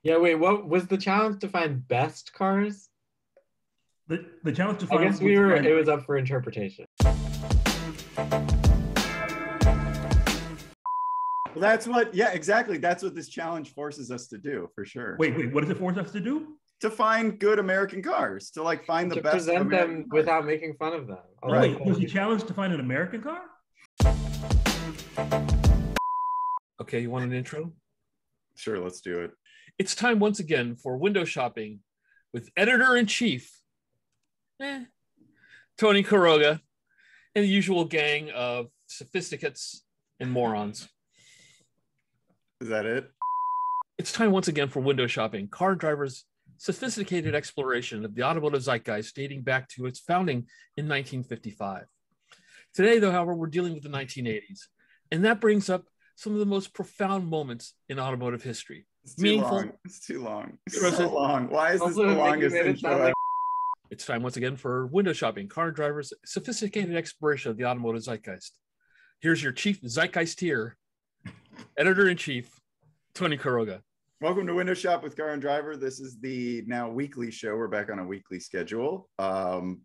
Yeah, wait, what was the challenge to find best cars? The challenge to I find guess it was up for interpretation. Well, that's what, yeah, exactly. That's what this challenge forces us to do, for sure. Wait, what does it force us to do? To find good American cars, to like find the To best present American them cars. without making fun of them. Oh, wait, was the challenge to find an American car? Okay, you want an intro? Sure, let's do it. It's time once again for window shopping with editor-in-chief, Tony Quiroga, and the usual gang of sophisticates and morons. Is that it? It's time once again for window shopping, car drivers' sophisticated exploration of the automotive zeitgeist dating back to its founding in 1955. Today, though, however, we're dealing with the 1980s, and that brings up some of the most profound moments in automotive history. It's too long. It's too long. It's so long. Why is this the Also, longest intro ever? It's time once again for window shopping, car drivers' sophisticated exploration of the automotive zeitgeist. Here's your chief zeitgeistier, editor-in-chief, Tony Quiroga. Welcome to Window Shop with Car and Driver. This is the now weekly show. We're back on a weekly schedule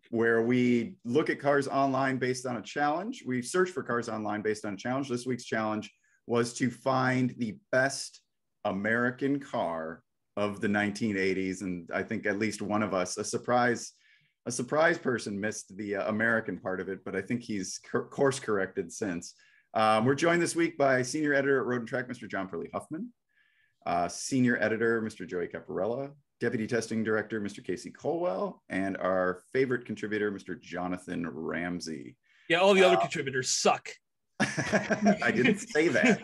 where we look at cars online based on a challenge. We search for cars online based on a challenge. This week's challenge was to find the best American car of the 1980s. And I think at least one of us, a surprise person missed the American part of it, but I think he's course corrected since. We're joined this week by senior editor at Road and Track, Mr. John Pearley Huffman, senior editor, Mr. Joey Capparella, deputy testing director, Mr. Casey Colwell, and our favorite contributor, Mr. Jonathon Ramsey. Yeah, all the other contributors suck. I didn't say that.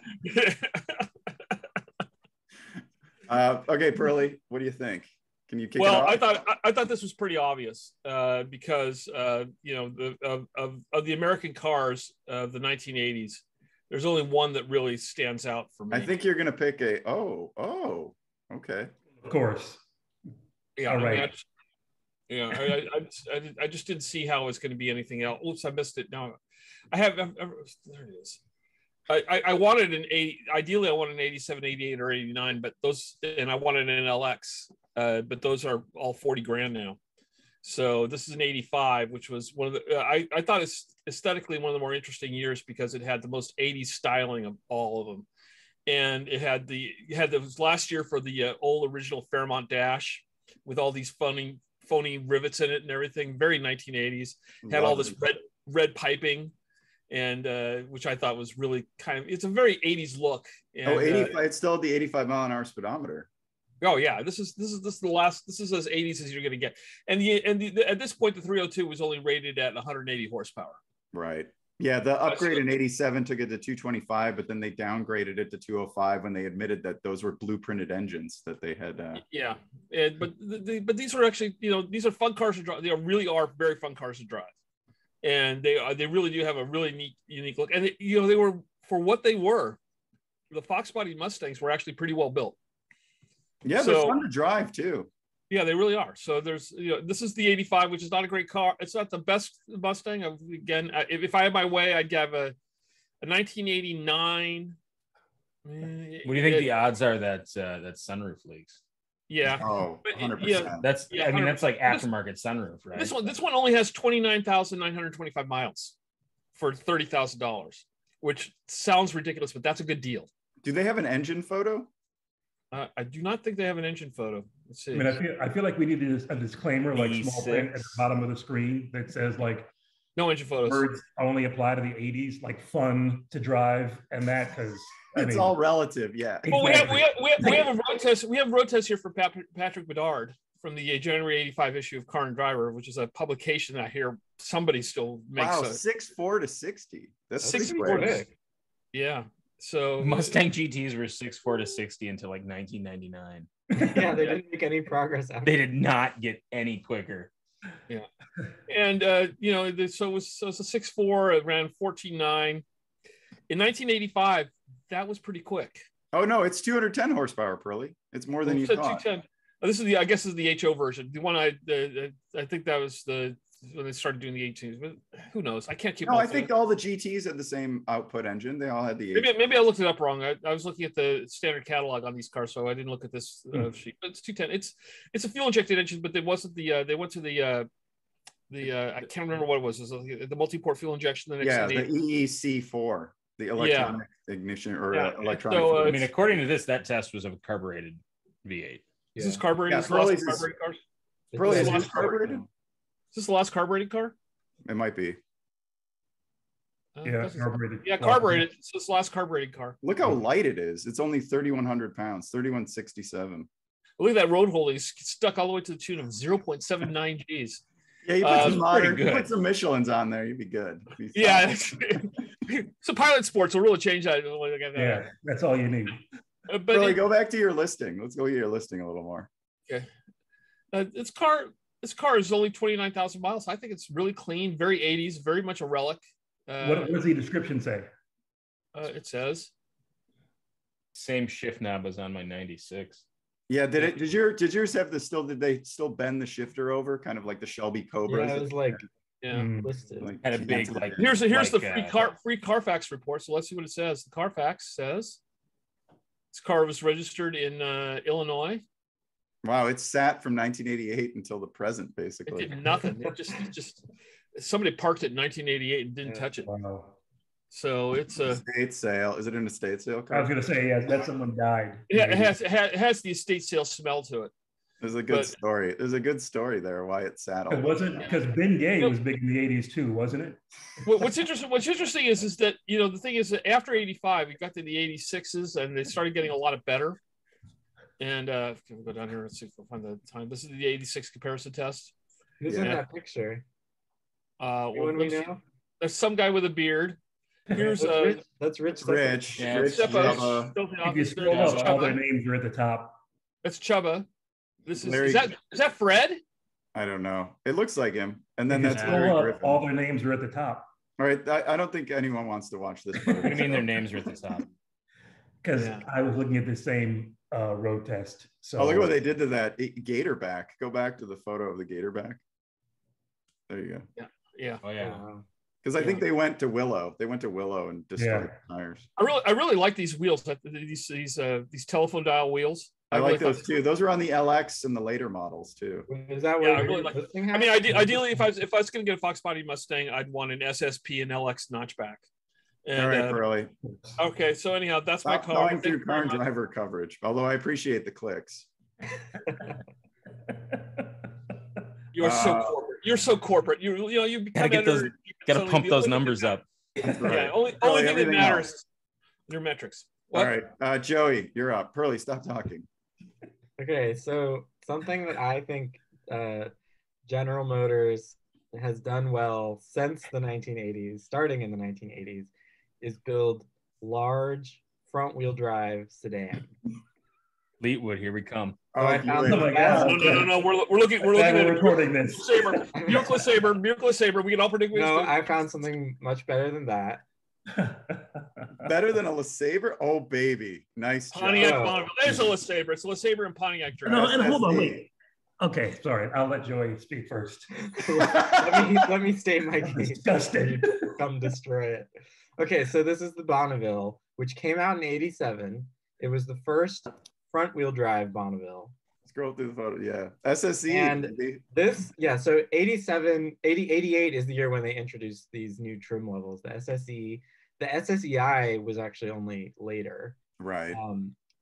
Okay, Pearley, what do you think? Can you kick it off? I thought this was pretty obvious because you know, of the American cars of the 1980s, there's only one that really stands out for me. I think you're going to pick okay. Of course. Yeah, all right. I just didn't see how it's going to be anything else. Oops, I missed it. Now there it is. I wanted ideally I wanted an 87, 88, or 89, but and I wanted an LX, but those are all 40 grand now. So this is an 85, which was one of the, I thought it's aesthetically one of the more interesting years because it had the most 80s styling of all of them. And it had those last year for the old original Fairmont Dash with all these phony rivets in it and everything, very 1980s. Had all this red piping, and which I thought was really it's a very 80s look. And, 85, it's still the 85 mile an hour speedometer. Oh yeah, this is as 80s as you're going to get. And at this point, the 302 was only rated at 180 horsepower. Right. Yeah, the upgrade in 87 took it to 225, but then they downgraded it to 205 when they admitted that those were blueprinted engines that they had. Yeah, but these are actually, these are fun cars to drive. They really are very fun cars to drive, and they really do have a really neat, unique look. And they were, for what they were, the Fox body Mustangs were actually pretty well built. Yeah, they're fun to drive too. Yeah, they really are. So there's, this is the 85, which is not a great car. It's not the best Mustang. Again, if I had my way, I'd have a 1989. What do you think the odds are that sunroof leaks? Yeah. Oh, 100%. Yeah, that's like aftermarket sunroof, right? This one only has 29,925 miles for $30,000, which sounds ridiculous, but that's a good deal. Do they have an engine photo? I do not think they have an engine photo. Let's see. I mean, I feel like we need a disclaimer, like small print at the bottom of the screen that says like, no engine photos. Words only apply to the 80s, like fun to drive, and that because it's all relative. Yeah. Well, we have a road test. We have a road test here for Patrick Bedard from the January 85 issue of Car and Driver, which is a publication that I hear somebody still makes. Wow, 6'4" to 60. That's 6'4" big. Yeah. So Mustang GTs were 6'4" to 60 until like 1999. Yeah, they didn't make any progress after. They did not get any quicker. Yeah, and so it was a 6'4". It ran 14.9 in 1985. That was pretty quick. Oh no, it's 210 horsepower, Pearly. It's more than you thought. This is the HO version. The one I think that was the when they started doing the 18s, but who knows? I can't keep. No, I think all the GTs had the same output engine. They all had the. Maybe I looked it up wrong. I was looking at the standard catalog on these cars, so I didn't look at this sheet. But it's 210. It's a fuel injected engine, but it wasn't the. They went to the I can't remember what it was. It was the multi-port fuel injection. The EEC4, the electronic ignition or electronic. So, I mean, according to this, that test was of a carbureted V8. Is this carbureted? Yeah, Is this carbureted? Is this the last carbureted car? It might be. Carbureted. Yeah, carbureted. So it's the last carbureted car. Look how light it is. It's only 3,100 pounds, 3,167. Look at that road hole. He's stuck all the way to the tune of 0.79 Gs. Yeah, you put some Michelin's on there, you'd be good. Yeah. So Pilot Sports will really change that. Yeah, that's all you need. But really, go back to your listing. Let's go to your listing a little more. Okay. This car is only 29,000 miles. I think it's really clean, very 80s, very much a relic. What does the description say? It says same shift knob as on my 96. Yeah, did yours have did they still bend the shifter over, kind of like the Shelby Cobra? Yeah, it was like listed. Like, had a big like. Here's the free Carfax report. So let's see what it says. The Carfax says this car was registered in Illinois. Wow, it sat from 1988 until the present, basically. It did nothing. It just somebody parked it in 1988 and didn't touch it. Wow. So it's a estate sale. Is it an estate sale car? I was going to say, yeah, that someone died. Yeah, it has the estate sale smell to it. There's a good story. There's a good story there why it sat. It wasn't because Ben Gay was big in the 80s too, wasn't it? What's interesting is that the thing is that after 85, we got to the 86s and they started getting a lot of better. And can we go down here and see if we'll find the time? This is the 86 comparison test. Who's in that picture? Anyone we know? There's some guy with a beard. Here's that's Rich. Rich. Yeah, Rich. If you scroll up, all their names are at the top. That's Chubba. This is that Fred? I don't know. It looks like him. And then that's Larry Griffin. All their names are at the top. All right. I don't think anyone wants to watch this. What do you mean their names are at the top? Because I was looking at the same road test. So look at what they did to that Gatorback. Go back to the photo of the Gatorback. There you go. Yeah. Oh yeah. Because I think they went to Willow. They went to Willow and destroyed tires. I really like these wheels. These telephone dial wheels. I like those too. Those are on the LX and the later models too. Is that what I really like? I mean, ideally, if I was going to get a Fox Body Mustang, I'd want an SSP and LX notchback. And, all right, Pearley. Okay, so anyhow, that's my car. Going through car and driver coverage, although I appreciate the clicks. You're so corporate. You're so corporate. You gotta pump those numbers up. That's right. Yeah, only thing that matters is your metrics. What? All right, Joey, you're up. Pearley, stop talking. Okay, so something that I think General Motors has done well since the 1980s, starting in the 1980s, is build large front-wheel drive sedan. Fleetwood, here we come. So I found No. We're looking at recording this. Miracle Saber. We can all predict. No, I found something much better than that. Better than a LeSabre? Oh, baby. Nice job. Pontiac Bonneville. There's a LeSabre. It's a LeSabre and Pontiac drive. No, and hold on, wait. Okay, sorry. I'll let Joey speak first. let me state my case. Disgusting. Come destroy it. Okay, so this is the Bonneville, which came out in '87. It was the first front-wheel drive Bonneville. Scroll through the photo. Yeah. SSE. And this, so 88 is the year when they introduced these new trim levels. The SSE, the SSEI was actually only later. Right.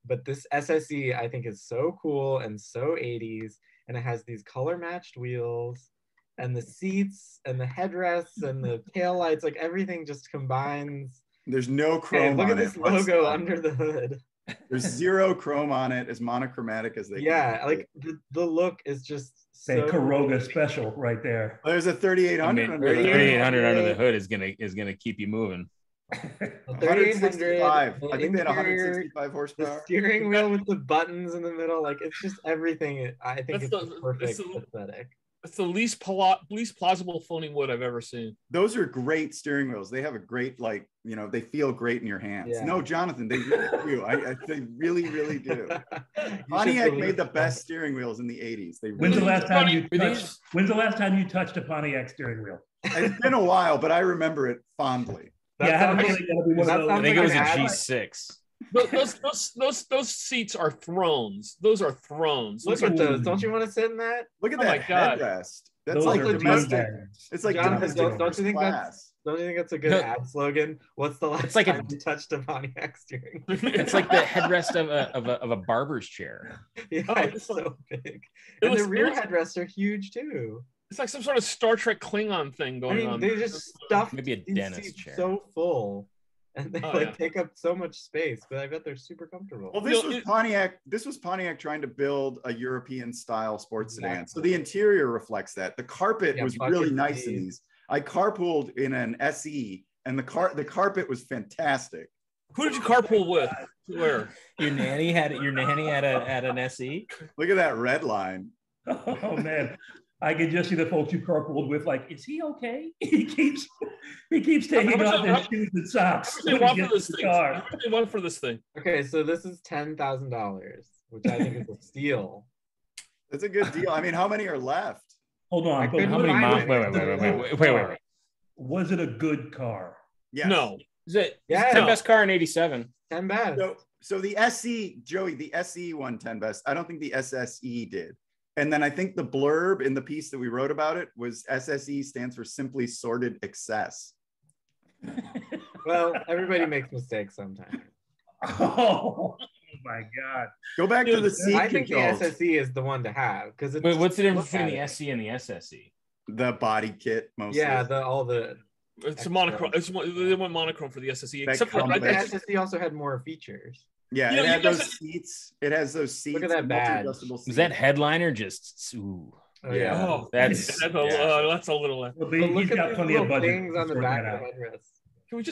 But this SSE I think is so cool and so 80s, and it has these color matched wheels and the seats and the headrests and the taillights, like everything just combines. There's no chrome look on at this logo under the hood. There's zero chrome on it, as monochromatic as they can. Like the look is just so Quiroga special right there. There's a 3800 under 3800 under the hood is gonna keep you moving. 165. I think they had 165 horsepower. The steering wheel with the buttons in the middle, like it's just everything. I think it's perfect aesthetic. It's the least plausible phony wood I've ever seen. Those are great steering wheels. They have a great, like, they feel great in your hands. Yeah. No, Jonathan, they really do. They really, really do. Pontiac made the best steering wheels in the 80s. When's the last time you touched a Pontiac steering wheel? It's been a while, but I remember it fondly. I think it was a G6. Those seats are thrones. Those are thrones. Look at those. Don't you want to sit in that? Look at that headrest. That's those like are domestic. It's like Jonathan, domestic don't you think class. don't you think that's a good ad slogan? What's the last time you touched a Pontiac steering? It's like the headrest of a barber's chair. Yeah, it's so big. And the rear headrests are huge too. It's like some sort of Star Trek Klingon thing going on. They just stuffed maybe a dentist chair. So full. And they take up so much space, but I bet they're super comfortable. Well, this was Pontiac trying to build a European style sports sedan. So the interior reflects that. The carpet was really nice in these. I carpooled in an SE, and the carpet was fantastic. Who did you carpool with? Where? Your nanny had an SE. Look at that red line. Oh man. I can just see the folks you carpooled with, like, is he okay? He keeps taking off his shoes and socks. How much they want for this thing? Okay, so this is $10,000, which I think is a steal. That's a good deal. I mean, how many are left? Hold on. How many miles? Wait. Was it a good car? Yes. No. Is it 10 best car in 87? 10 best. So the SE, Joey, the SE won 10 best. I don't think the SSE did. And then I think the blurb in the piece that we wrote about it was SSE stands for simply sordid excess. Well, everybody makes mistakes sometimes. Oh my God. Go back to the seat I think controls. the SSE is the one to have. Wait, what's the difference between the SE and the SSE? The body kit, mostly. Yeah, it's a monochrome. They went monochrome for the SSE. Except for the SSE also had more features. Yeah, it had those seats. It has those seats. Look at that badge. Was that headliner just? Ooh. Oh, yeah. Oh, that's a little. Well, he's got plenty of budget things on the back of the headrest. Can we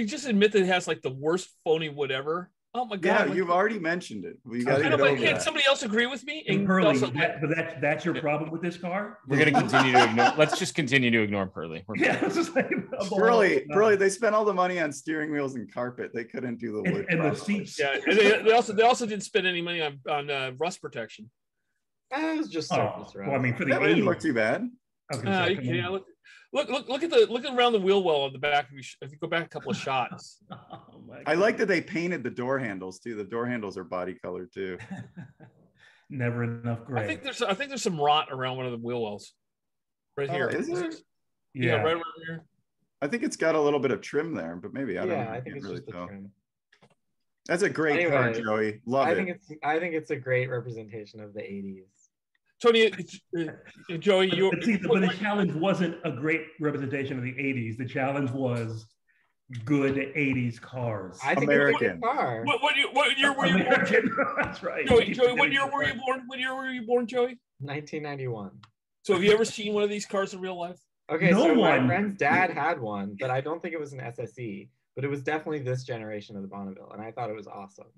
just admit that it has like the worst phony wood ever? Oh my God! Yeah, you've already mentioned it. We got to get over Can somebody else agree with me? And Pearley, that's your problem with this car? We're going to continue to ignore. Let's just continue to ignore Pearley. Pearley, they spent all the money on steering wheels and carpet. They couldn't do the wood and the seats. Yeah, and they also didn't spend any money on rust protection. It was just surface rust. Well, I mean, for the that didn't look too bad. Look around the wheel well on the back. If you go back a couple of shots. I like that they painted the door handles too. The door handles are body colored too. Never enough gray. I think there's some rot around one of the wheel wells. Right here. Is there? Yeah, right around here. I think it's got a little bit of trim there, but maybe I don't know. I think it's really just the trim. That's a great car, Joey. Love it. I think it's a great representation of the 80s. Tony, Joey, but the challenge wasn't a great representation of the 80s. The challenge was good 80s cars. I think American. It's a good car. What year were you born? That's right. Joey, what year were you born? What year were you born, Joey? 1991. So have you ever seen one of these cars in real life? Okay, so my friend's dad had one, but I don't think it was an SSE, but it was definitely this generation of the Bonneville, and I thought it was awesome.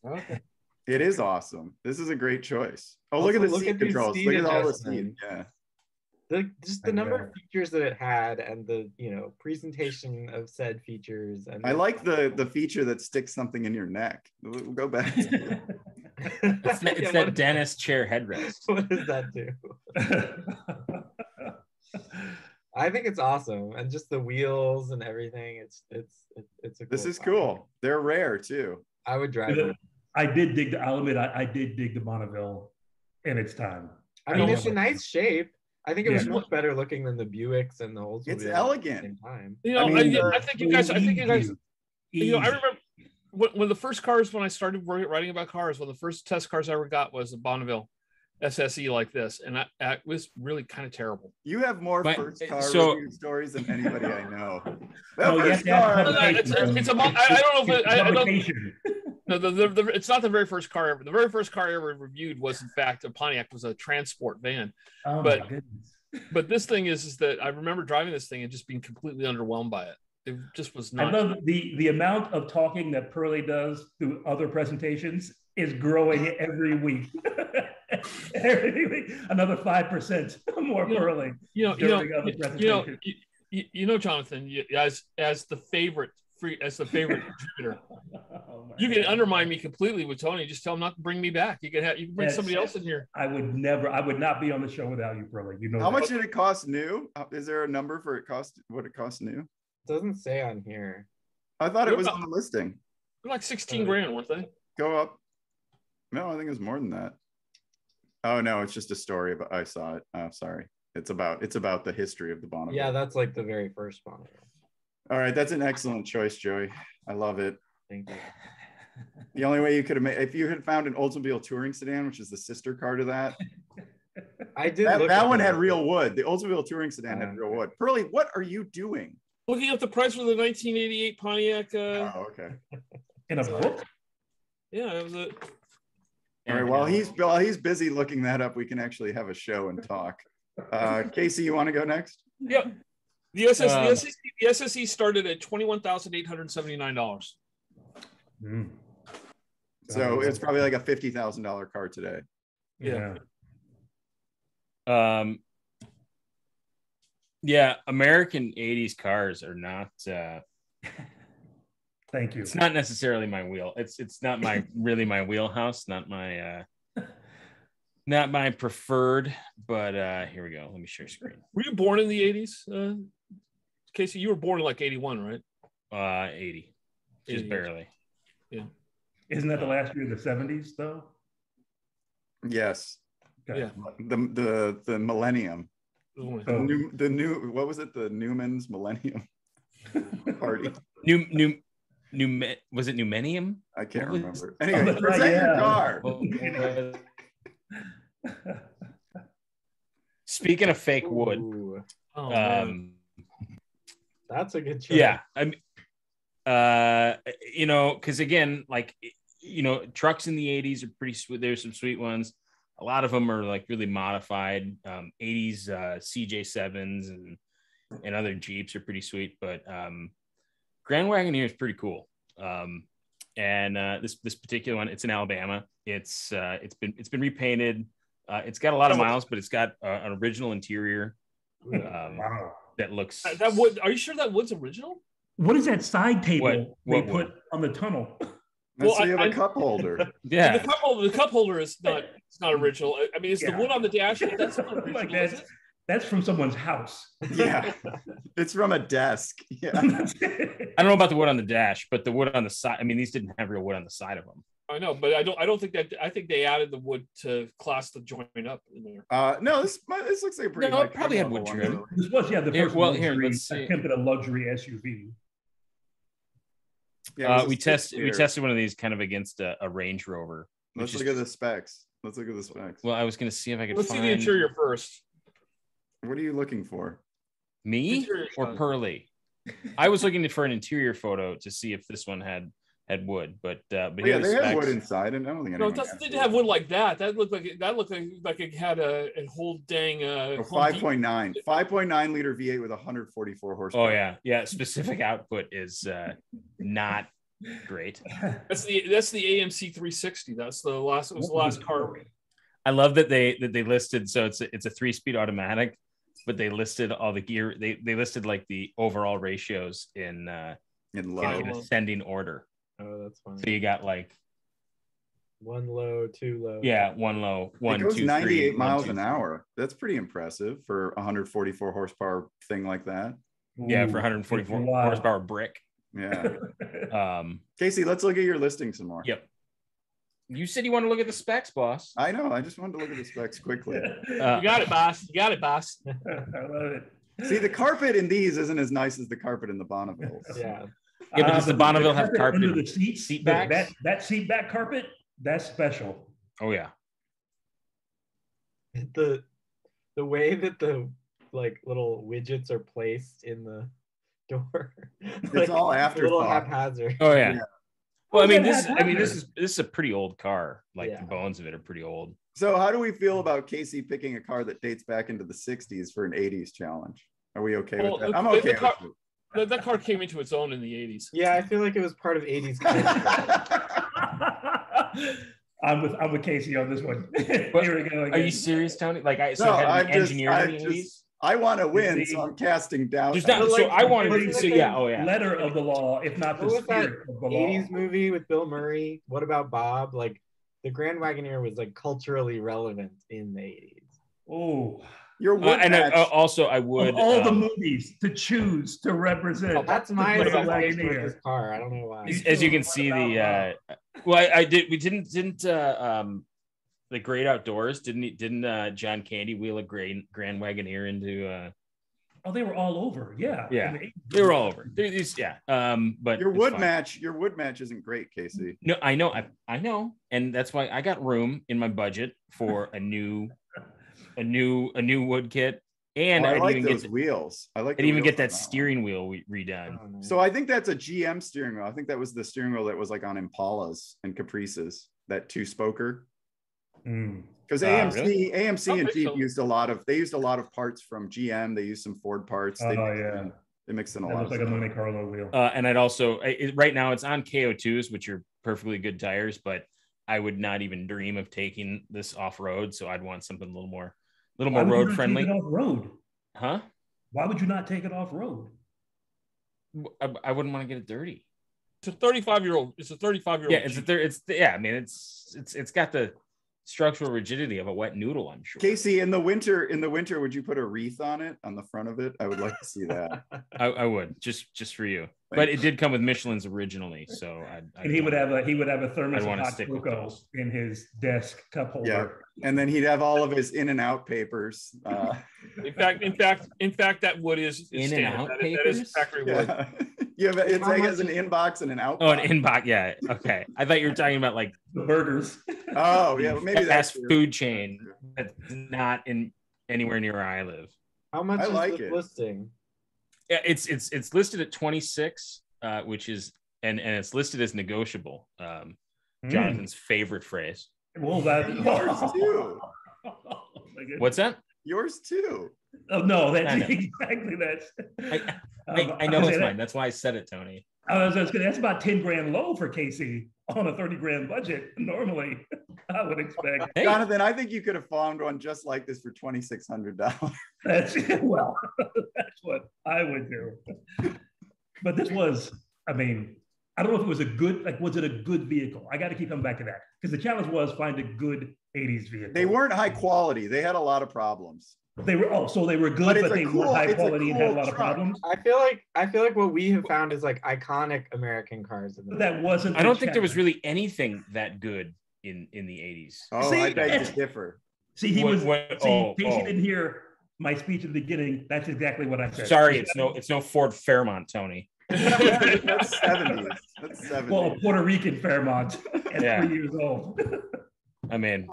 Okay. It is awesome. This is a great choice. Oh, look at the seat controls. Look at all the seat. Yeah. Just the number of features that it had and the presentation of said features. And I like the feature that sticks something in your neck. We'll go back to it. It's that dentist chair headrest. What does that do? I think it's awesome, and just the wheels and everything. It's a. This is cool. They're rare too. I would drive it. I'll admit, I did dig the Bonneville in its time. I mean, it's a nice shape. I think it was much better looking than the Buicks and the Oldsmobile. It's elegant. At the same time. I think you guys. I remember when the first cars, when I started writing about cars, one of the first test cars I ever got was a Bonneville SSE like this, and it was really kind of terrible. You have more first car review stories than anybody I know. I don't know if no, it's not the very first car ever. The very first car I ever reviewed was, in fact, a Pontiac. Was a transport van. Oh my goodness! But this thing is that I remember driving this thing and just being completely underwhelmed by it. It just was not. I love the amount of talking that Pearley does through other presentations is growing every week. Every week, another 5% more Pearley. Jonathan, as the favorite contributor, you can undermine me completely with Tony. Just tell him not to bring me back. You can bring somebody else in here. I would not be on the show without you, Pearley. You know how much did it cost new? Is there a number for what it cost new? It doesn't say on here. I thought it was on the listing. They're like 16 grand, weren't they? Go up. No, I think it's more than that. Oh no, it's just a story. But I saw it. Sorry. It's about the history of the Bonneville. Yeah, that's like the very first Bonneville. All right, that's an excellent choice, Joey. I love it. Thank you. The only way you could have made, if you had found an Oldsmobile touring sedan, which is the sister car to that. I did. That one had real wood. The Oldsmobile touring sedan had real wood. Pearly, what are you doing? Looking up the price for the 1988 Pontiac. Oh, okay. In a book? Yeah, it was a. All right. While he's busy looking that up, we can actually have a show and talk. Casey, you want to go next? Yep. The SSE started at $21,879. So it's probably like a $50,000 car today. Yeah. Yeah, American 80s cars are not thank you. It's not necessarily my wheel. It's not my wheelhouse, not my preferred, but here we go. Let me share screen. Were you born in the 80s? Casey, you were born in like 81, right? 80. Just barely. Yeah. Isn't that the last year of the 70s though? Yes. Okay. Yeah. The millennium. The new what was it? The Newman's Millennium Party. Was it Numenium? I can't remember. Anyway, present your car. Speaking of fake wood, that's a good choice. Yeah, because again, trucks in the 80s are pretty sweet. There's some sweet ones. A lot of them are like really modified. 80s CJ7s and other Jeeps are pretty sweet, but Grand Wagoneer is pretty cool. And this particular one, it's in Alabama. It's been repainted. It's got a lot of miles, but it's got an original interior. That looks. That wood. Are you sure that wood's original? What is that side table what they put on the tunnel? Let's see, a cup holder. Yeah, the cup holder is not. It's not original. I mean, it's the wood on the dash. That's not original. Like that. That's from someone's house. Yeah, it's from a desk. Yeah, I don't know about the wood on the dash, but the wood on the side. I mean, these didn't have real wood on the side of them. I know, but I don't think that. I think they added the wood to class the joint up in there. No, this looks like a pretty. No, it probably had wood trim. This was the first let's attempted a luxury SUV. Yeah, we tested one of these kind of against a Range Rover. Let's look at the specs. Well, I was going to see if I could. Let's see the interior first. What are you looking for? Me or Pearly? I was looking for an interior photo to see if this one had wood, but yeah, they had wood inside, and I don't think anyone. No, it didn't have wood like that. That looked like it had a whole dang 5.9 liter V8 with 144 horsepower. Oh yeah. Specific output is not great. That's the AMC 360. That's the last car. I love that they listed. So it's a 3-speed automatic, but they listed all the gear. They listed like the overall ratios in ascending order. Oh, that's fine. So you got like 1 low, 2 low. Yeah, 1 low, 1, it goes 2, 98 3, miles 1, 2, an hour. That's pretty impressive for 144 horsepower thing like that. Yeah, for 144 horsepower brick. Yeah. Casey, let's look at your listing some more. Yep. You said you want to look at the specs, boss. I know. I just wanted to look at the specs quickly. You got it, boss. I love it. See, the carpet in these isn't as nice as the carpet in the Bonnevilles. Yeah. Yeah, but does the Bonneville have carpet under the seat backs? That seat back carpet, that's special. Oh yeah. The way that the like little widgets are placed in the door. It's all after a little haphazard. Oh yeah. Well, this is a pretty old car. Like the bones of it are pretty old. So how do we feel about Casey picking a car that dates back into the 60s for an 80s challenge? Are we okay with that? I'm okay with it. That car came into its own in the 80s. Yeah, I feel like it was part of 80s I'm with Casey on this one. Here we go again. Are you serious, Tony? Like I No, had I an engineer in the 80s. I want to win, so I'm casting doubt. There's not, so I wanted to. So yeah, oh yeah. Letter of the law, if not the What was that spirit of the law. 80s movie with Bill Murray? What About Bob? Like the Grand Wagoneer was like culturally relevant in the 80s. Oh, Your wood And match. also I would of all the movies to choose to represent. That's my Grand association with Wagoneer. this car. I don't know why. as you can see the I did. We didn't the Great Outdoors didn't John Candy wheel a Grand Wagoneer into Oh, they were all over. Yeah. yeah, they were all over. But Your it's wood fine. match isn't great, Casey. No, I know, and that's why I got room in my budget for a new wood kit, and I I'd like even those get wheels. I like. I'd the even wheels get that on one. steering wheel redone. Oh, no. So I think that's a GM steering wheel. I think that was the steering wheel that was like on Impalas and Caprices, that 2-spoker. Because AMC, really? AMC and Okay, Jeep so- used a lot of parts from GM. They used some Ford parts. They mixed in a That lot. looks like a Monte Carlo wheel. And I'd also right now it's on KO2s, which are perfectly good tires, but I would not even dream of taking this off road. So I'd want something a little more road friendly. Off road. Huh? Why would you not take it off road? I wouldn't want to get it dirty. It's a 35-year-old. It's a 35-year-old. Yeah, I mean it's got the structural rigidity of a wet noodle, I'm sure. Casey, in the winter, would you put a wreath on it, on the front of it? I would like to see that. I would just for you. But it did come with Michelin's originally, so And he would have a thermos I'd of wanna hot stick with cocoa those. in his desk cup holder. Yeah, and then he'd have all of his in and out papers. In fact, that wood is In and standard. out That is papers? factory wood. Yeah, yeah, but it's like has an inbox and an outbox. Oh, an inbox, yeah. Okay. I thought you were talking about like The burgers. Oh, yeah, well, maybe that's fast food chain that's not in anywhere near where I live. How much I is like this it. listing? Yeah, it's listed at 26, which is and it's listed as negotiable. Jonathan's favorite phrase. Well, that Yours too. What's that? Yours too. Oh no, I that's know. exactly that. I know it's mine. That's why I said it, Tony. That's about 10 grand low for Casey on a 30 grand budget. Normally, I would expect. Hey, Jonathan, I think you could have found one just like this for $2,600. That's well, that's what I would do. But this was, I mean, I don't know if it was a good, like, was it a good vehicle? I got to keep coming back to that because the challenge was find a good 80s vehicle. They weren't high quality. They had a lot of problems. They were so they were good, But it's but a they cool- weren't high it's a quality and had a cool lot of truck. problems. I feel like what we have found is like iconic American cars. In the But that wasn't. I the don't think there was challenge. really anything that good in the 80s. Oh, See, I beg that's- to differ. See, he What- was. what- See, oh, Casey oh. didn't hear my speech at the beginning. That's exactly what I said. Sorry, it's no Ford Fairmont, Tony. That's 70s. That's 70s. Well, a Puerto Rican Fairmont at Yeah. 3 years old. I mean,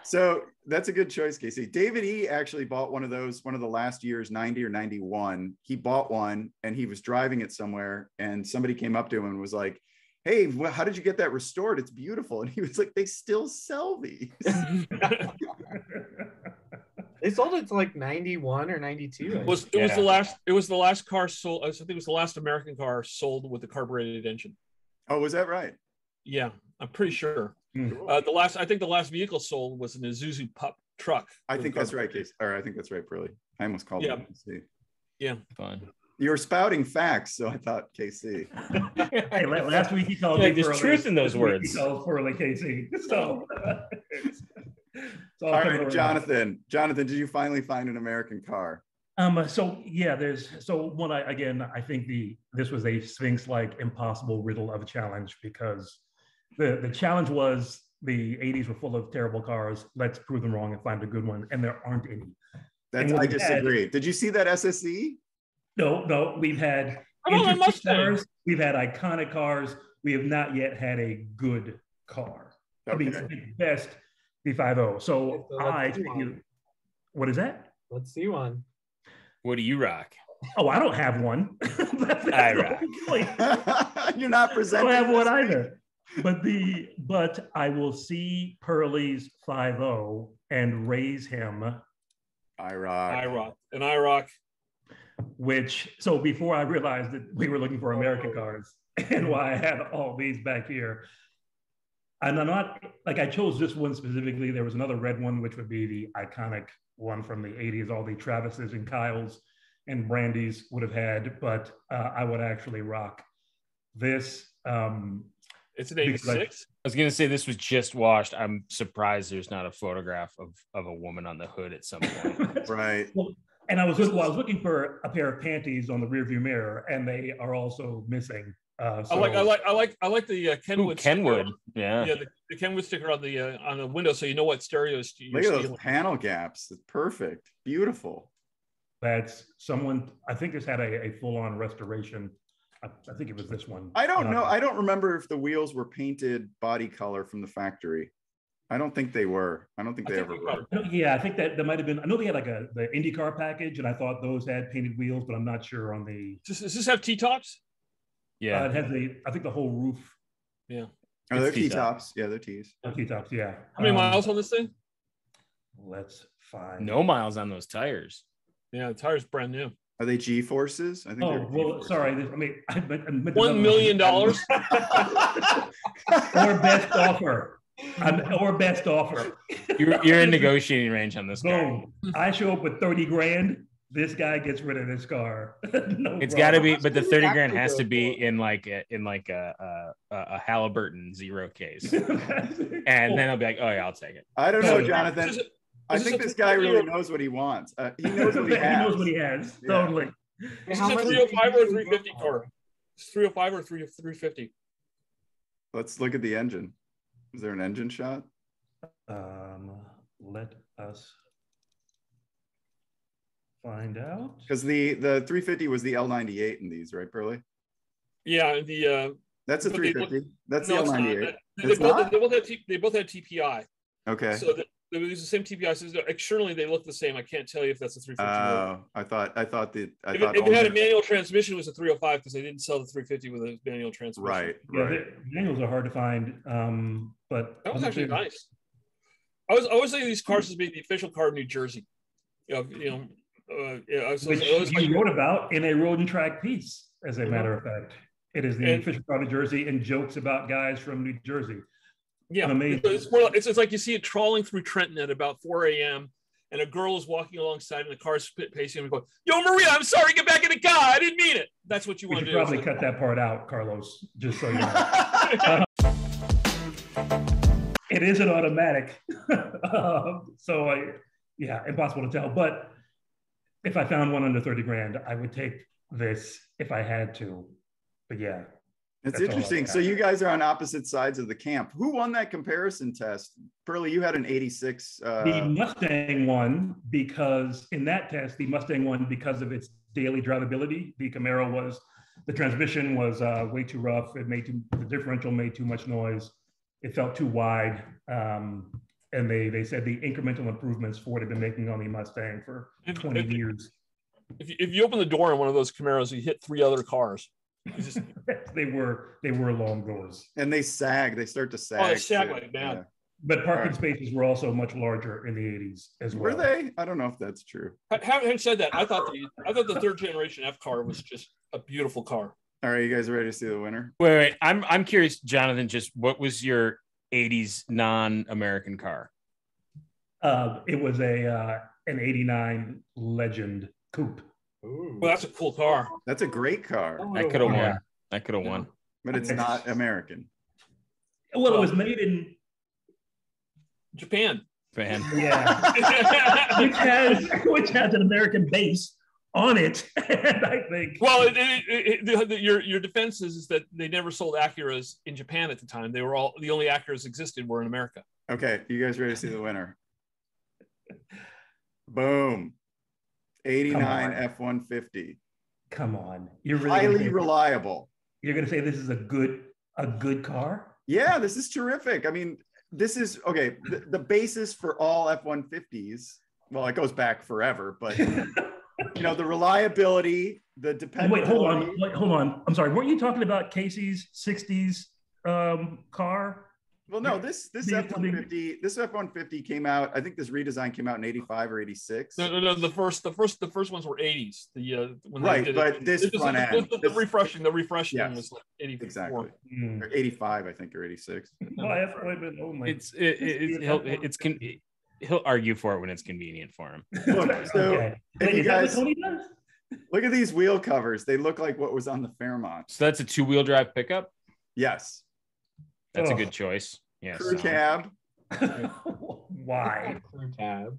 So that's a good choice, Casey. David E. actually bought one of those, one of the last year's, 90 or 91. He bought one and he was driving it somewhere and somebody came up to him and was like, hey, well, how did you get that restored? It's beautiful. And he was like, they still sell these. They sold it to like 91 or 92. It was the last car sold. I think it was the last American car sold with a carbureted engine. Oh, was that right? Yeah, I'm pretty sure. Cool. I think the last vehicle sold was an Isuzu Pup truck. I with think a that's right, carbureted- Casey. Or I think that's right, Pearley. I almost called Yeah. him KC. Yeah. fine. You were spouting facts, so I thought KC. Hey, last week he called Like, me there's Pearly. truth in those This week words. He called Pearly Casey. So, it's all All coming right, around. Jonathan. Jonathan, did you finally find an American car? So yeah, I think this was a Sphinx-like impossible riddle of a challenge because the challenge was the 80s were full of terrible cars. Let's prove them wrong and find a good one, and there aren't any. That's And I we had- disagree. Did you see that SSE? No, we've had How about a interesting Mustang? cars, we've had iconic cars. We have not yet had a good car. I mean, Okay. the best B50. So So let's I do one. what is that? Let's see one. What do you rock? Oh, I don't have one. That's I the rock. whole point. You're not I presenting. don't have one this week? either. But I will see Pearlie's 5.0 and raise him, IROC. IROC. so before I realized that we were looking for American cars and why I had all these back here, And I'm not like I chose this one specifically. There was another red one, which would be the iconic one from the 80s. All the Travises and Kyles and Brandys would have had, but I would actually rock this. It's an 86. I was gonna say this was just washed. I'm surprised there's not a photograph of a woman on the hood at some point. Right. Well, and I was looking for a pair of panties on the rearview mirror, and they are also missing. So, I like the Kenwood. Kenwood, yeah, the Kenwood sticker on the window, so you know what stereos you're Look at stealing. those panel gaps. It's perfect. Beautiful. That's someone. I think this had a full-on restoration. I think it was this one. I don't know. I don't remember if the wheels were painted body color from the factory. I don't think they were. I don't think they ever were. Yeah, I think that might have been. I know they had like the IndyCar package, and I thought those had painted wheels, but I'm not sure on the. Does this have T-tops? Yeah, it has I think the whole roof. Yeah. Oh, they're T-tops. Yeah, they're T's. T-tops. Yeah. How many miles on this thing? Let's find. No miles on those tires. Yeah, the tire's brand new. Are they G-forces? I think. Oh well, sorry. I mean, I meant $1 million. Or best offer. Or best offer. You're in negotiating range on this guy. Boom. I show up with 30 grand. This guy gets rid of this car. It's got to be, but the 30 grand has to be in like a Halliburton zero case, and then I'll be like, oh yeah, I'll take it. I don't know, Jonathan. I think this guy really knows what he wants. He knows what he has. He knows what he has. Yeah. Totally. Is this a 305 or 350 car? It's 305 or 350. Let's look at the engine. Is there an engine shot? Let us find out. Because the 350 was the L98 in these, right, Pearley? Yeah, that's a 350. That's the no, L98. They both had TPI. Okay. So they use the same TPI. So externally, they look the same. I can't tell you if that's a 350. I thought if it had a manual transmission, it was a 305 because they didn't sell the 350 with a manual transmission. Right. Yeah, manuals are hard to find. But that was actually nice. I always say these cars as being the official car of New Jersey. Which you wrote about in a Road and Track piece, as a matter of fact. It is the official car of New Jersey and jokes about guys from New Jersey. Yeah, it's like you see it trawling through Trenton at about 4 a.m. and a girl is walking alongside and the car's pacing and going, "Yo, Maria, I'm sorry, get back in the car. I didn't mean it." That's what you want to do. Probably cut that part out, Carlos, just so you know. It is an automatic, impossible to tell. But if I found one under 30 grand, I would take this if I had to. But yeah. It's interesting. So you guys are on opposite sides of the camp. Who won that comparison test? Pearley, you had an 86. The Mustang won because in that test, because of its daily drivability. The Camaro the transmission was way too rough. The differential made too much noise. It felt too wide. And they said the incremental improvements Ford had been making on the Mustang for 20 years. If you open the door in one of those Camaros, you hit 3 other cars. They were long doors, and they sag. They start to sag. Oh, they sag like that. Yeah. But parking spaces were also much larger in the 80s as well. Were they? I don't know if that's true. Having said that, I thought the third generation F car was just a beautiful car. All right, you guys ready to see the winner? Wait. I'm curious, Jonathan. Just what was your 80s non-American car? It was an '89 Legend coupe. Ooh. Well, that's a cool car. That's a great car. I could have won. I could have won. But it's not American. Well, it was made in Japan. Yeah. which has an American base on it. And I think. Well, your defense is that they never sold Acuras in Japan at the time. They were the only Acuras existed were in America. Okay, you guys ready to see the winner? Boom. 89 F-150. Come on. You're really highly reliable. You're going to say this is a good car? Yeah, this is terrific. I mean, this is, okay, the basis for all F-150s, well, it goes back forever, but, the reliability, the dependability. Wait, hold on. I'm sorry. Weren't you talking about Casey's 60s car? Well, no, this F-150 came out. I think this redesign came out in 85 or 86. No. The first ones were 80s. When right, they did but it. this front end, the refreshing yes. was like 84. Exactly. Or 85, I think, or 86. He'll argue for it when it's convenient for him. Look, so Okay. if you Is that what guys Tony does? look at these wheel covers, they look like what was on the Fairmont. So that's a 2-wheel drive pickup. Yes. That's a good choice. Yes. Crew cab. Why? Crew cab.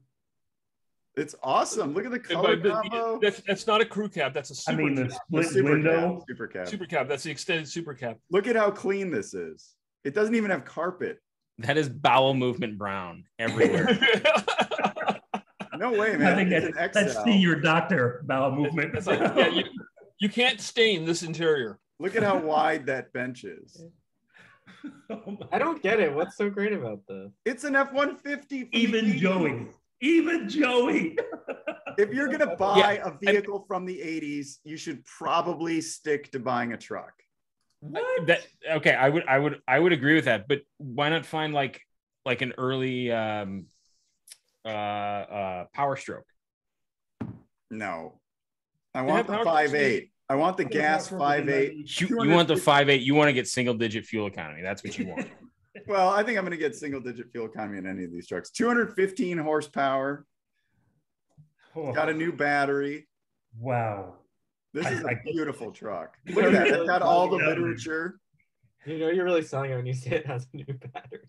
It's awesome. Look at the color combo. That's not a crew cab. That's a super I mean, the cab. split Super window. cab, super cab. Super cab. That's the extended super cab. Look at how clean this is. It doesn't even have carpet. That is bowel movement brown everywhere. No way, man. I think that's see your doctor bowel movement. It's like, yeah, you can't stain this interior. Look at how wide that bench is. I don't get it. What's so great about this? It's an F-150. Even Joey. If you're gonna buy a vehicle from the 80s, you should probably stick to buying a truck. Okay, I would agree with that, but why not find like an early Power Stroke? No, I want the 5.8. I want the gas 5.8. You want the 5.8. You want to get single digit fuel economy. That's what you want. Well, I think I'm going to get single digit fuel economy in any of these trucks. 215 horsepower. Got a new battery. Wow. This is a beautiful truck. Look at that. It's got all the literature. You know you're really selling it when you say it has a new battery.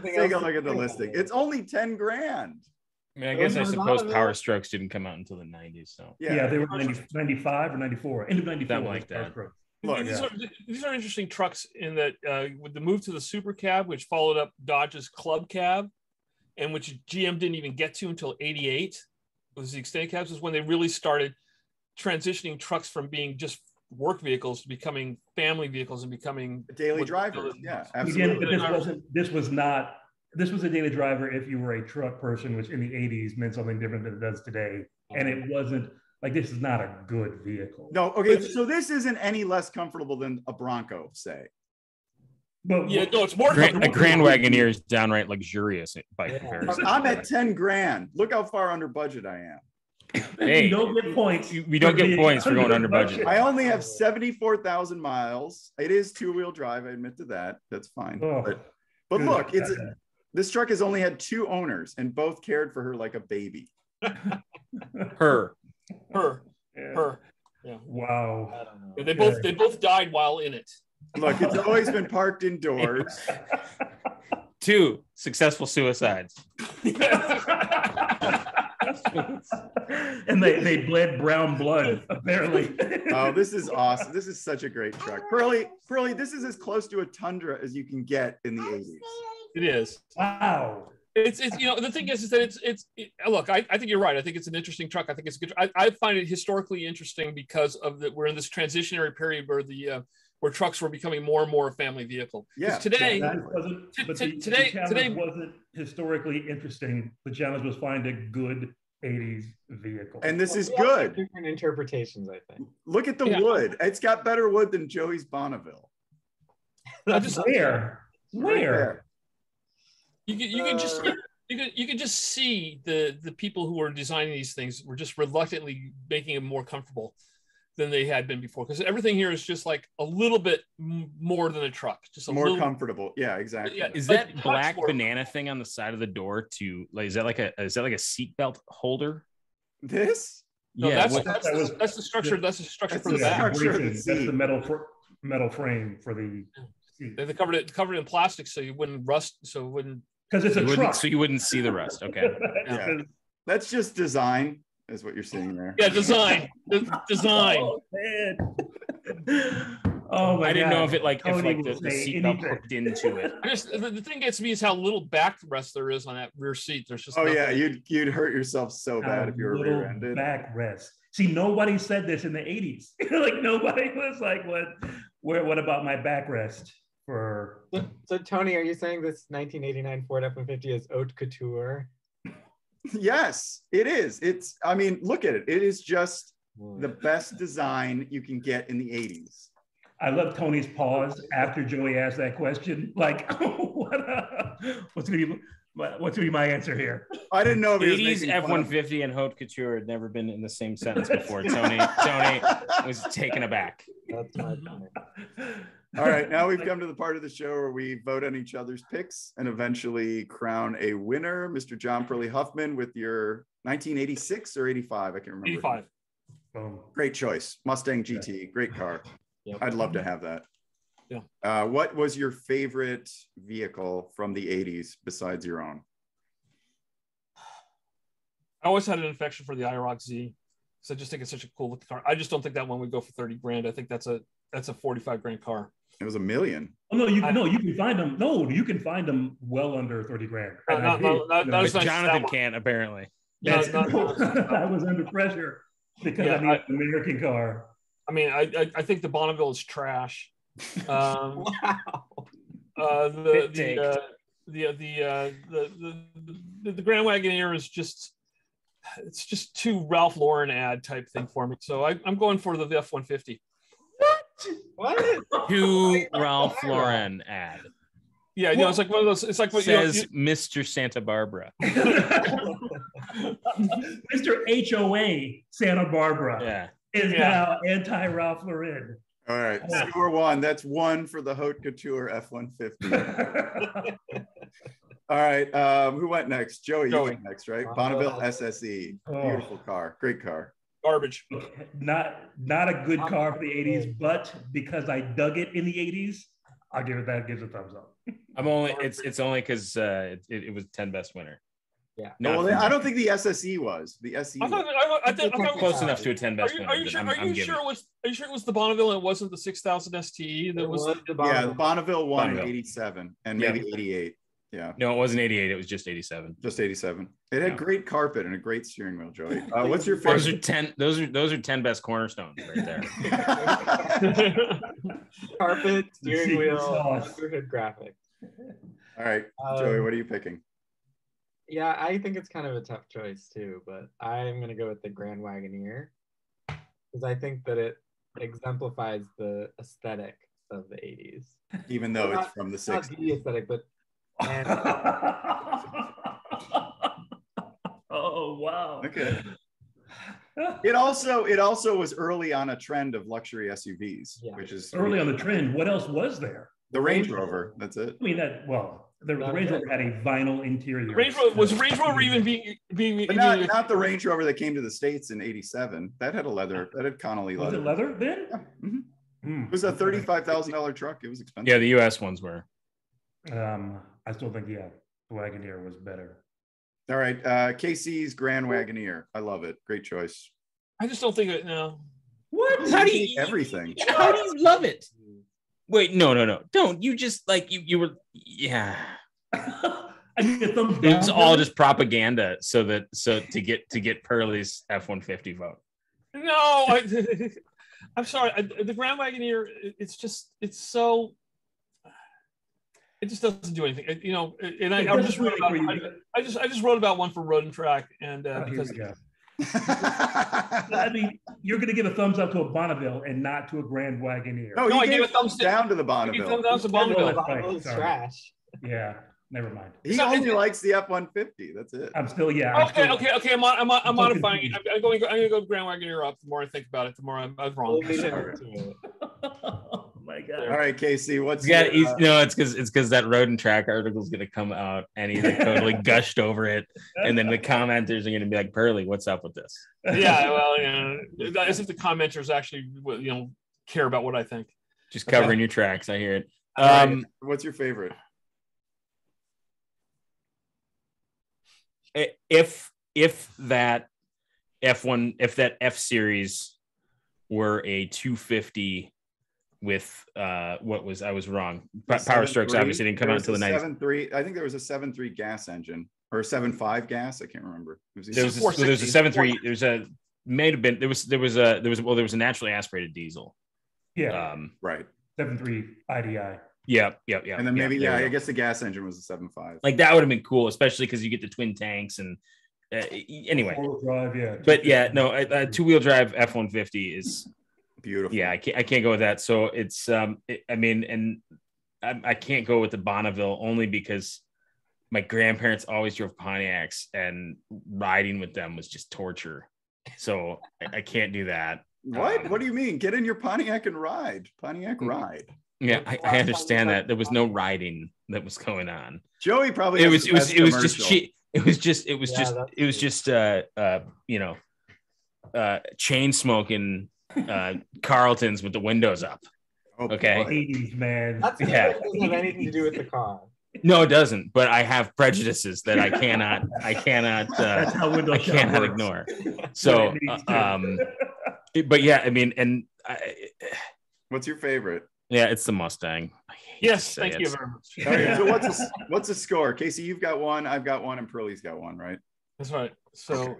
Take a look at the listing. It's only 10 grand. I mean, I suppose Power Strokes didn't come out until the 90s. So yeah, they were 95 or 94. End of 94. Something like that. Look, these are interesting trucks in that with the move to the super cab, which followed up Dodge's Club Cab, and which GM didn't even get to until 88, was the extended cabs, is when they really started transitioning trucks from being just work vehicles to becoming family vehicles and becoming daily drivers. Yeah, absolutely. Again, this was a daily driver if you were a truck person, which in the 80s meant something different than it does today. And it wasn't like, this is not a good vehicle. No, okay, so this isn't any less comfortable than a Bronco, say. But yeah, no, it's more. A Grand Wagoneer is downright luxurious by comparison. I'm at 10 grand. Look how far under budget I am. Hey, you don't get points. We don't get points for going under budget. I only have 74,000 miles. It is 2-wheel drive. I admit to that. That's fine. But look, this truck has only had 2 owners, and both cared for her like a baby. Her. Yeah. Wow. Yeah, they both died while in it. Look, it's always been parked indoors. 2 successful suicides. And they bled brown blood, apparently. Oh, this is awesome. This is such a great truck. Pearley, this is as close to a Tundra as you can get in the 80s. It is. Wow. It's the thing is that look, I think you're right. I think it's an interesting truck. I think it's good. I find it historically interesting because of we're in this transitionary period where trucks were becoming more and more a family vehicle. Yeah. Today, today wasn't historically interesting. The challenge was find a good 80s vehicle. And this is good. Different interpretations, I think. Look at the wood. It's got better wood than Joey's Bonneville. Where? Right you can just see the people who were designing these things were just reluctantly making it more comfortable than they had been before, because everything here is just like a little bit more than a truck, just more comfortable. Yeah, exactly. Yeah, is that black banana thing on the side of the door is that like a seatbelt holder? This? No, that's the structure. That's the structure for the back. That's the metal frame for the seat. They covered it in plastic so you wouldn't rust. So it wouldn't. Because it's a truck. So you wouldn't see the rust. Okay. Yeah. That's just design, is what you're seeing there. Yeah, design. Design. Oh, man. Oh my I didn't God. know if the seatbelt hooked into it. The thing gets me is how little backrest there is on that rear seat. There's just yeah, you'd hurt yourself so bad if you were rear-ended. Backrest. See, nobody said this in the 80s. Like nobody was like, what about my backrest? So Tony, are you saying this 1989 Ford F-150 is haute couture? Yes, it is. Look at it. It is just the best design you can get in the 80s. I love Tony's pause after Joey asked that question. Like, what's gonna be my answer here? I didn't know if he was 80s making F-150 and haute couture had never been in the same sentence before. Tony was taken aback. That's my point. All right, now we've come to the part of the show where we vote on each other's picks and eventually crown a winner. Mr. John Pearley Huffman with your 1986 or 85, I can't remember. 85. Great choice. Mustang GT, great car. Yep. I'd love to have that. Yeah. What was your favorite vehicle from the 80s besides your own? I always had an affection for the IROC Z. So I just think it's such a cool looking car. I just don't think that one would go for 30 grand. I think that's a 45 grand car. It was $1 million. Oh, no, you can find them. No, you can find them well under 30 grand. But Jonathon can't, apparently. I was under pressure because I need an American car. I mean, I think the Bonneville is trash. Wow. The Grand Wagoneer is just, it's just too Ralph Lauren ad type thing for me. So I'm going for the F-150. What? Too Ralph Lauren ad. Yeah, you know, it's like one of those. It's like what says Mr. Santa Barbara. Mr. HOA Santa Barbara is now anti-Ralph Lauren. All right, score one. That's one for the haute couture F-150. All right, who went next? Joey, you went next, right? Bonneville SSE. Beautiful car. Great car. Garbage. Not a good car for the 80s, but because I dug it in the 80s, I'll give it that. Gives a thumbs up. It's only because it was 10 best winner. Yeah. No, well, I don't think the SSE was. The SE. I think close enough to a 10 best winner. Are you sure it was the Bonneville and it wasn't the 6000 STE that was? The Bonneville won in 87 and maybe 88. Yeah. No, it wasn't 88. It was just 87. Just 87. It had great carpet and a great steering wheel, Joey. What's your favorite? Those are 10 best cornerstones right there. Carpet, steering wheel, neighborhood graphics. All right, Joey, what are you picking? Yeah, I think it's kind of a tough choice too, but I'm going to go with the Grand Wagoneer because I think that it exemplifies the aesthetic of the 80s. Even though it's from the 60s. Not the aesthetic, but oh wow. Okay. It also was early on a trend of luxury SUVs, which is early on the trend. What else was there? The Range Rover. That's it. I mean the Range Rover had a vinyl interior. Range Rover even being but not the Range Rover that came to the States in '87. That had Connolly leather. Was it leather then? Yeah. Mm-hmm. It was a $35,000 truck. It was expensive. Yeah, the US ones were. I still think the Wagoneer was better. All right, KC's Grand Wagoneer. I love it. Great choice. I just don't think it. No. What? How do you everything? How do you love it? Wait, no. Don't you just like you were? Yeah. It was all just propaganda, so to get Pearley's F-150 vote. No, I'm sorry. The Grand Wagoneer. It just doesn't do anything, you know. And I just wrote about. I just wrote about one for Road and Track, and because. I mean, you're going to give a thumbs up to a Bonneville and not to a Grand Wagoneer. No, I gave a thumbs down to the Bonneville. Thumbs down to Bonneville. Bonneville's trash. Yeah, never mind. He only likes the F-150. That's it. I'm still, Okay. I'm modifying it. I'm going to go Grand Wagoneer up. The more I think about it, the more I'm wrong. Oh my God. All right, Casey, what's it's because that Road and Track article is going to come out and he's like totally gushed over it, and then the commenters are going to be like, Pearley, what's up with this? Yeah, well, as if the commenters actually care about what I think. Just covering your tracks. I hear it. Right. What's your favorite? If that F series were a 250 with I was wrong. Power Strokes obviously didn't come out until the 90s. 7.3. I think there was a 7.3 gas engine or 7.5 gas. I can't remember. There was a 7.3. There was a naturally aspirated diesel. Yeah. Right. 7.3 IDI. Yeah. And then I guess the gas engine was a 7.5. Like that would have been cool, especially because you get the twin tanks and anyway. Four-wheel drive, yeah. But yeah, no, two-wheel drive F-150 is Beautiful. Yeah, I can't go with that. So it's I mean, and I can't go with the Bonneville only because my grandparents always drove Pontiacs and riding with them was just torture. So I can't do that. What do you mean? Get in your Pontiac and ride. Pontiac ride. Yeah, I understand that there was no riding that was going on. Joey probably it was just cheap. It was just you know, chain smoking Carltons with the windows up. Okay. 80s, man. That doesn't have anything to do with the car. No, it doesn't. But I have prejudices that I cannot That's how window shop works. ignore. So, but yeah, I mean, and what's your favorite? Yeah, it's the Mustang. Yes, thank you very much. All right, so what's the score? Casey, you've got one, I've got one, and Pearley's got one, right? That's right. So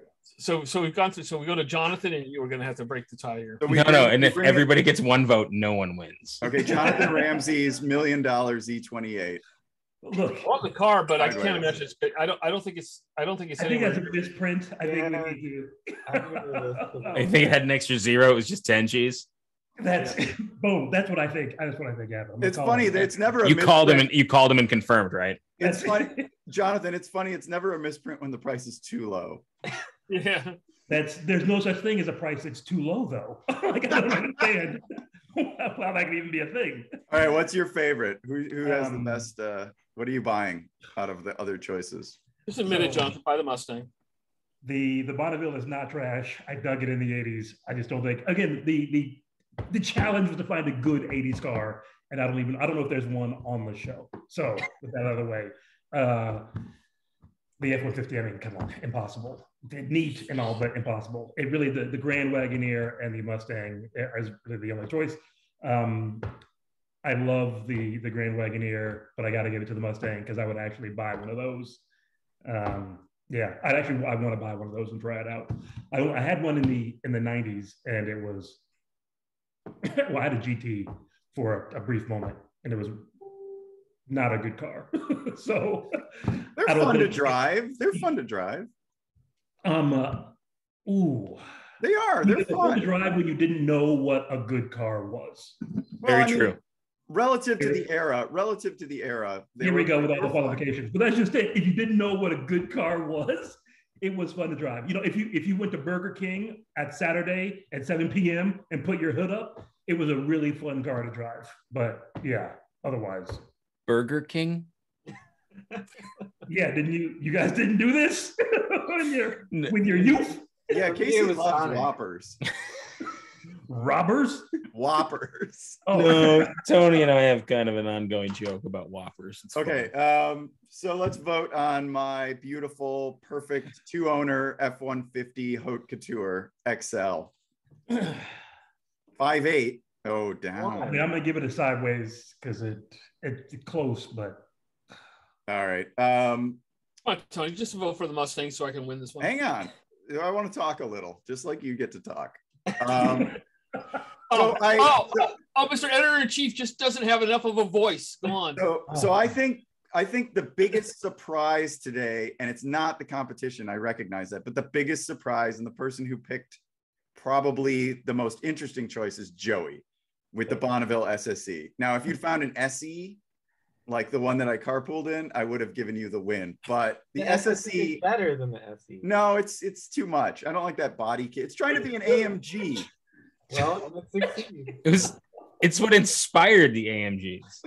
we've gone through. So we go to Jonathan, and you were going to have to break the tie here. So no. And if everybody gets one vote, no one wins. Okay, Jonathan Ramsey's $1 million E28. Look, I want the car, but I can't imagine it's big. I don't think it's. I think that's a misprint. I think we need to. I think it had an extra 0. It was just 10 G's. That's boom. That's what I think. That's what I think happened. It's funny that it's never. You called him and confirmed, right? It's funny, Jonathan. It's funny. It's never a misprint when the price is too low. Yeah. There's no such thing as a price that's too low, though. Like, I don't understand how that can even be a thing. All right, what's your favorite? Who has the best? What are you buying out of the other choices? Just admit it, Jonathan. Buy the Mustang. The Bonneville is not trash. I dug it in the 80s. I just don't think. Again, the challenge was to find a good 80s car, and I don't know if there's one on the show. So with that out of the way, the F-150. I mean, come on, impossible. Neat and all, but impossible. It really the Grand Wagoneer and the Mustang is really the only choice. I love the Grand Wagoneer, but I got to give it to the Mustang because I would actually buy one of those. Yeah, I want to buy one of those and try it out. I had one in the 90s, and it was well, I had a GT for a brief moment, and it was not a good car. So they're fun to drive. They're fun to drive. Ooh. They are. They're fun to drive when you didn't know what a good car was. Very true. Relative to the era. Here we go with all the qualifications. But that's just it. If you didn't know what a good car was, it was fun to drive. You know, if you went to Burger King at Saturday at 7 p.m. and put your hood up, it was a really fun car to drive. But yeah, otherwise. Burger King? Yeah, didn't you guys didn't do this with your youth? Yeah, Casey loves Whoppers. Robbers? Whoppers. Oh. No, Tony and I have kind of an ongoing joke about Whoppers. It's okay, so let's vote on my beautiful, perfect 2-owner F-150 Haute Couture XL. 5.8. Oh, down. I mean, I'm gonna give it a sideways because it's close, but all right. Come on, Tony, just vote for the Mustang so I can win this one. Hang on. I want to talk a little, just like you get to talk. Mr. Editor-in-Chief just doesn't have enough of a voice. Go on. So I think the biggest surprise today, and it's not the competition, I recognize that, but the biggest surprise and the person who picked probably the most interesting choice is Joey with the Bonneville SSE. Now, if you'd found an SE, like the one that I carpooled in, I would have given you the win. But the SSE is better than the SE. No, it's too much. I don't like that body kit. It's trying to be an AMG. Well, let's succeed. It's what inspired the AMGs.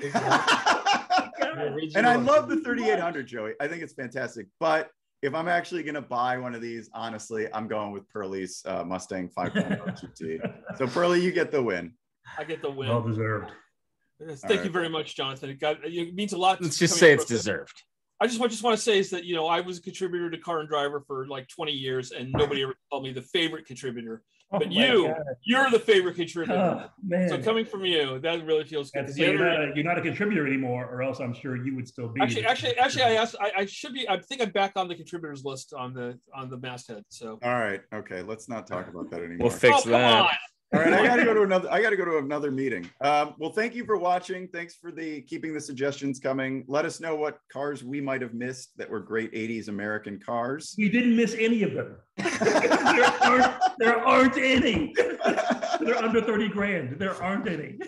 And I love the 3800, Joey. I think it's fantastic. But if I'm actually going to buy one of these, honestly, I'm going with Pearley's Mustang 5.0 GT. So Pearley, you get the win. I get the win. Well deserved. Thank you very much, Jonathan. It means a lot. Let's just say it's deserved. I just want to say is that, you know, I was a contributor to Car and Driver for like 20 years, and nobody ever called me the favorite contributor. But you're the favorite contributor. Oh, man. So coming from you, that really feels good. So you're not a contributor anymore, or else I'm sure you would still be. Actually, I should be. I think I'm back on the contributors list on the masthead. So. All right. Okay. Let's not talk about that anymore. We'll fix that. All right, I got to go to another meeting. Well, thank you for watching. Thanks for keeping the suggestions coming. Let us know what cars we might have missed that were great 80s American cars. We didn't miss any of them. There aren't any. They're under 30 grand. There aren't any.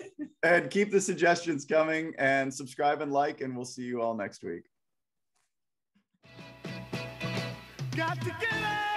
And keep the suggestions coming and subscribe and like, and we'll see you all next week. Got to get out.